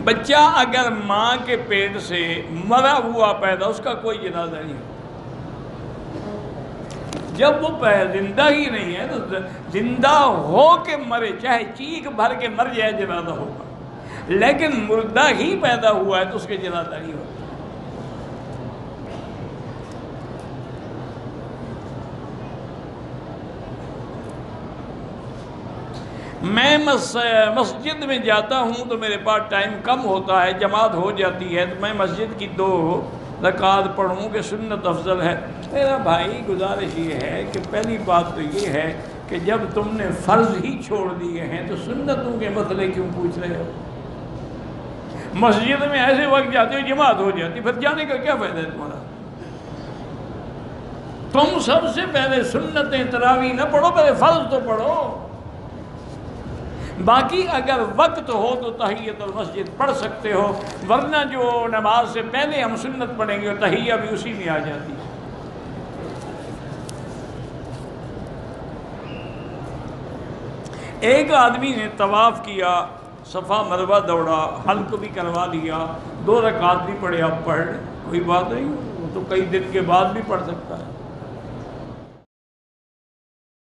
بچہ اگر ماں کے پیٹ سے مرا ہوا پیدا، اس کا کوئی جنازہ نہیں ہوتا۔ جب وہ زندہ ہی نہیں ہے تو زندہ ہو کے مرے، چاہے چیخ بھر کے مر جائے، جنازہ ہوگا، لیکن مردہ ہی پیدا ہوا ہے تو اس کے جنازہ نہیں ہوتا۔ میں مسجد میں جاتا ہوں تو میرے پاس ٹائم کم ہوتا ہے، جماعت ہو جاتی ہے تو میں مسجد کی 2 رکعت پڑھوں کہ سنت افضل ہے۔ میرا بھائی گزارش یہ ہے کہ پہلی بات تو یہ ہے کہ جب تم نے فرض ہی چھوڑ دیے ہیں تو سنتوں کے مسئلے کیوں پوچھ رہے ہو؟ مسجد میں ایسے وقت جاتے ہو جماعت ہو جاتی، پھر جانے کا کیا فائدہ ہے تمہارا؟ تم سب سے پہلے سنتیں تراویح نہ پڑھو، پہلے فرض تو پڑھو۔ باقی اگر وقت ہو تو تحیۃ المسجد پڑھ سکتے ہو، ورنہ جو نماز سے پہلے ہم سنت پڑھیں گے تحیہ بھی اسی میں آ جاتی ہے۔ ایک آدمی نے طواف کیا، صفا مروہ دوڑا، حلق بھی کروا لیا، 2 رکعت بھی پڑھے، اب پڑھ لیں، کوئی بات نہیں، وہ تو کئی دن کے بعد بھی پڑھ سکتا ہے۔